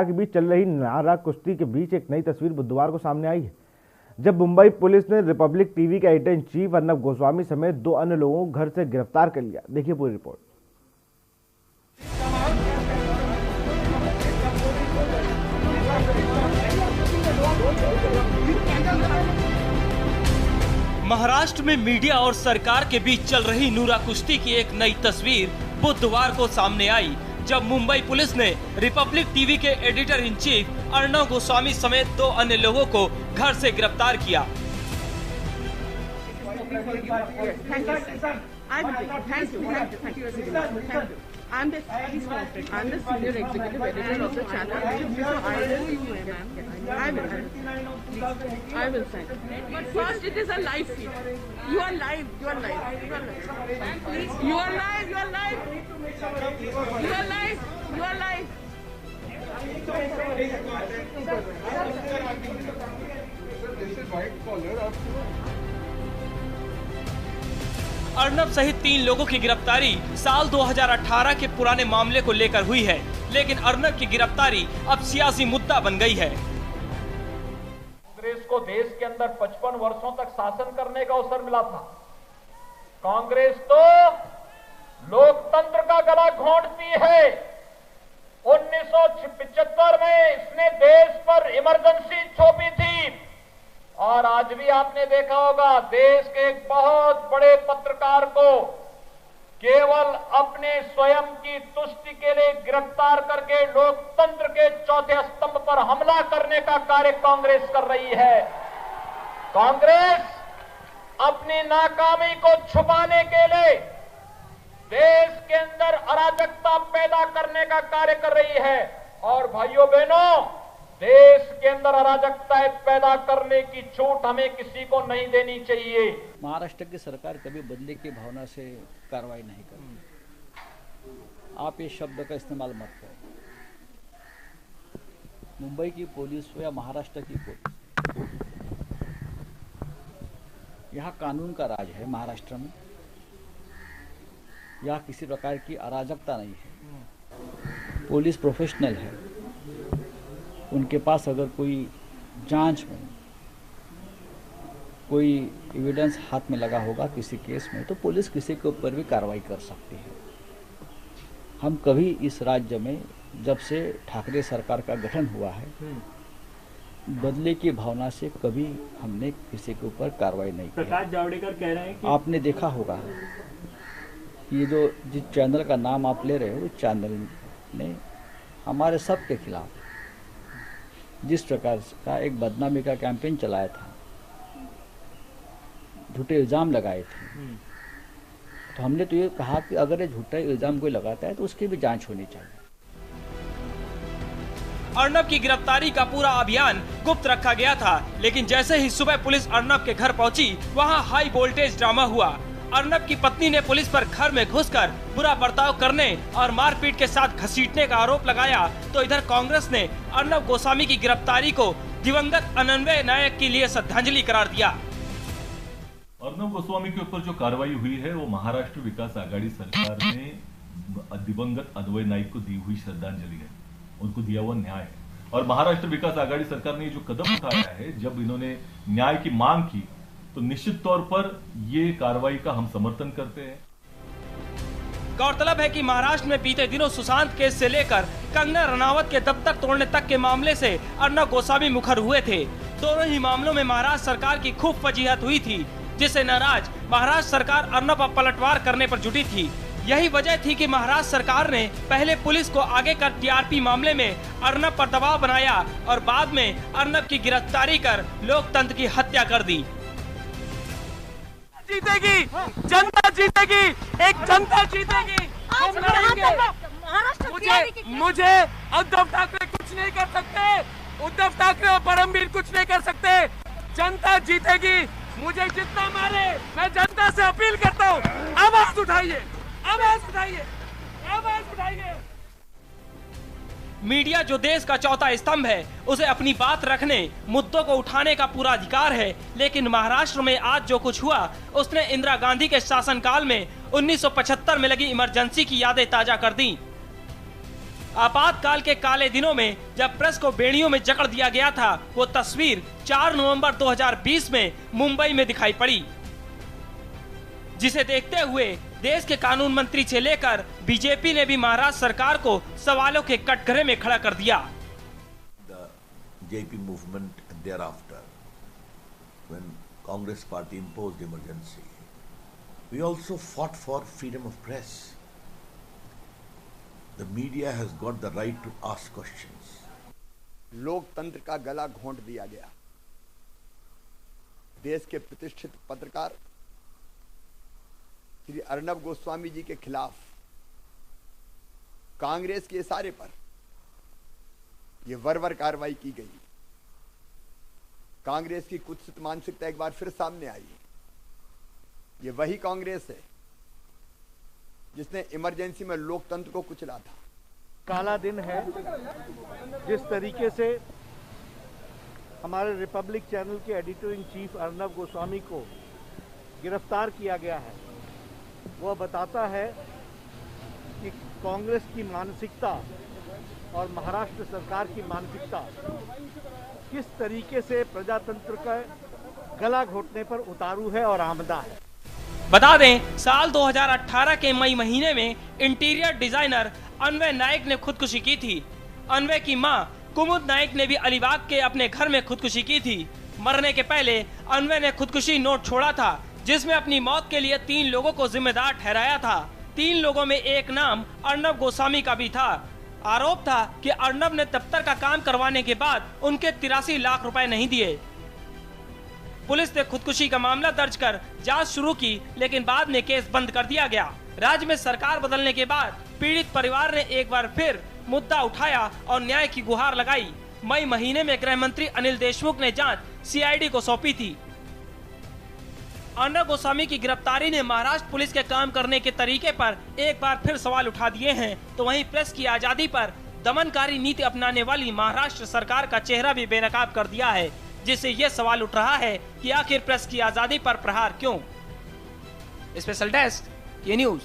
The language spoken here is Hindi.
के बीच चल रही नारा कुश्ती के बीच एक नई तस्वीर बुधवार को सामने आई है, जब मुंबई पुलिस ने रिपब्लिक टीवी के editor in chief Arnab Goswami समेत 2 अन्य लोगों को घर से गिरफ्तार कर लिया। देखिए पूरी रिपोर्ट। महाराष्ट्र में मीडिया और सरकार के बीच चल रही नूरा कुश्ती की एक नई तस्वीर बुधवार को सामने आई, जब मुंबई पुलिस ने रिपब्लिक टीवी के editor in chief Arnab Goswami समेत 2 अन्य लोगों को घर से गिरफ्तार किया। I'm the senior executive editor of the channel. I will sign. But first, it is a live feed. You are live. You are live. You are live. You are live. You are live. You are live. You are live. This is white collar. Arnab सहित 3 लोगों की गिरफ्तारी साल 2018 के पुराने मामले को लेकर हुई है, लेकिन अर्नब की गिरफ्तारी अब सियासी मुद्दा बन गई है। कांग्रेस को देश के अंदर 55 वर्षों तक शासन करने का अवसर मिला था। कांग्रेस तो लोकतंत्र का गला घोंटती है। 1975 में इसने देश पर इमरजेंसी थोपी थी, और आज भी आपने देखा होगा देश के एक बहुत बड़े पत्रकार को केवल अपने स्वयं की तुष्टि के लिए गिरफ्तार करके लोकतंत्र के चौथे स्तंभ पर हमला करने का कार्य कांग्रेस कर रही है। कांग्रेस अपनी नाकामी को छुपाने के लिए देश के अंदर अराजकता पैदा करने का कार्य कर रही है, और भाइयों बहनों, देश के अंदर अराजकता पैदा करने की छूट हमें किसी को नहीं देनी चाहिए। महाराष्ट्र की सरकार कभी बदले की भावना से कार्रवाई नहीं करती। आप ये शब्द का इस्तेमाल मत करें। मुंबई की पुलिस हो या महाराष्ट्र की पुलिस, यहाँ कानून का राज है। महाराष्ट्र में यहाँ किसी प्रकार की अराजकता नहीं है। पुलिस प्रोफेशनल है। उनके पास अगर कोई जांच में कोई एविडेंस हाथ में लगा होगा किसी केस में, तो पुलिस किसी के ऊपर भी कार्रवाई कर सकती है। हम कभी इस राज्य में जब से ठाकरे सरकार का गठन हुआ है, बदले की भावना से कभी हमने किसी के ऊपर कार्रवाई नहीं की। प्रकाश जावड़ेकर कह रहे हैं कि आपने देखा होगा ये जो जिस चैनल का नाम आप ले रहे हो, उस चैनल ने हमारे सब के खिलाफ जिस प्रकार का एक बदनामी का कैंपेन चलाया था, झूठे इल्जाम लगाए थे, तो हमने तो ये कहा कि अगर ये झूठा इल्जाम कोई लगाता है तो उसकी भी जांच होनी चाहिए। अर्नब की गिरफ्तारी का पूरा अभियान गुप्त रखा गया था, लेकिन जैसे ही सुबह पुलिस अर्नब के घर पहुंची, वहां हाई वोल्टेज ड्रामा हुआ। अर्नब की पत्नी ने पुलिस पर घर में घुसकर बुरा बर्ताव करने और मारपीट के साथ घसीटने का आरोप लगाया, तो इधर कांग्रेस ने अर्नब गोस्वामी की गिरफ्तारी को दिवंगत अनन्वय नायक के लिए श्रद्धांजलि करार दिया। अर्नब गोस्वामी के ऊपर जो कार्रवाई हुई है वो महाराष्ट्र विकास आघाड़ी सरकार ने दिवंगत अनन्वय नायक को दी हुई श्रद्धांजलि है, उनको दिया हुआ न्याय है। और महाराष्ट्र विकास आघाड़ी सरकार ने जो कदम उठाया है, जब इन्होंने न्याय की मांग की, तो निश्चित तौर पर ये कार्रवाई का हम समर्थन करते हैं। गौरतलब है कि महाराष्ट्र में बीते दिनों सुशांत केस से लेकर कंगना रनावत के दफ्तर तोड़ने तक के मामले से अर्नब गोस्वामी मुखर हुए थे। दोनों ही मामलों में महाराष्ट्र सरकार की खूब फजीहत हुई थी, जिससे नाराज महाराष्ट्र सरकार अर्नब पर पलटवार करने पर जुटी थी। यही वजह थी कि महाराष्ट्र सरकार ने पहले पुलिस को आगे कर टीआरपी मामले में अर्नब पर दबाव बनाया और बाद में अर्नब की गिरफ्तारी कर लोकतंत्र की हत्या कर दी। जीतेगी, जनता जीतेगी, एक जनता जीतेगी। हम लड़ेंगे। मुझे उद्धव ठाकरे कुछ नहीं कर सकते, उद्धव ठाकरे और परमवीर कुछ नहीं कर सकते। जनता जीतेगी। मुझे जितना मारे, मैं जनता से अपील करता हूँ, आवाज उठाइए, आवाज उठाइए, आवाज उठाइए। मीडिया जो देश का चौथा स्तंभ है, उसे अपनी बात रखने, मुद्दों को उठाने का पूरा अधिकार है, लेकिन महाराष्ट्र में आज जो कुछ हुआ, उसने इंदिरा गांधी के शासनकाल में 1975 में लगी इमरजेंसी की यादें ताजा कर दी। आपातकाल के काले दिनों में जब प्रेस को बेड़ियों में जकड़ दिया गया था, वो तस्वीर 4 नवंबर 2020 में मुंबई में दिखाई पड़ी, जिसे देखते हुए देश के कानून मंत्री से लेकर बीजेपी ने भी महाराष्ट्र सरकार को सवालों के कटघरे में खड़ा कर दिया। JP movement and thereafter, when Congress party imposed emergency, we also fought for freedom of press. The media has got the right to ask questions. लोकतंत्र का गला घोंट दिया गया। देश के प्रतिष्ठित पत्रकार श्री अर्नब गोस्वामी जी के खिलाफ कांग्रेस के इशारे पर यह बर्बर कार्रवाई की गई। कांग्रेस की कुत्सित मानसिकता एक बार फिर सामने आई। ये वही कांग्रेस है जिसने इमरजेंसी में लोकतंत्र को कुचला था। काला दिन है। जिस तरीके से हमारे रिपब्लिक चैनल के editor in chief Arnab Goswami को गिरफ्तार किया गया है, वह बताता है कि कांग्रेस की मानसिकता और महाराष्ट्र सरकार की मानसिकता किस तरीके से प्रजातंत्र का गला घोटने पर उतारू है और आमदा है। बता दें, साल 2018 के मई महीने में इंटीरियर डिजाइनर अन्वय नायक ने खुदकुशी की थी। अन्वय की मां कुमुद नायक ने भी अलीबाग के अपने घर में खुदकुशी की थी। मरने के पहले अन्वय ने खुदकुशी नोट छोड़ा था, जिसमें अपनी मौत के लिए 3 लोगों को जिम्मेदार ठहराया था। 3 लोगों में एक नाम अर्नब गोस्वामी का भी था। आरोप था कि अर्नब ने दफ्तर का काम करवाने के बाद उनके 83 लाख रुपए नहीं दिए। पुलिस ने खुदकुशी का मामला दर्ज कर जांच शुरू की, लेकिन बाद में केस बंद कर दिया गया। राज्य में सरकार बदलने के बाद पीड़ित परिवार ने एक बार फिर मुद्दा उठाया और न्याय की गुहार लगाई। मई महीने में गृह मंत्री अनिल देशमुख ने जांच CID को सौंपी थी। अर्नब गोस्वामी की गिरफ्तारी ने महाराष्ट्र पुलिस के काम करने के तरीके पर एक बार फिर सवाल उठा दिए हैं, तो वहीं प्रेस की आजादी पर दमनकारी नीति अपनाने वाली महाराष्ट्र सरकार का चेहरा भी बेनकाब कर दिया है, जिससे ये सवाल उठ रहा है कि आखिर प्रेस की आजादी पर प्रहार क्यों। स्पेशल डेस्क, के न्यूज।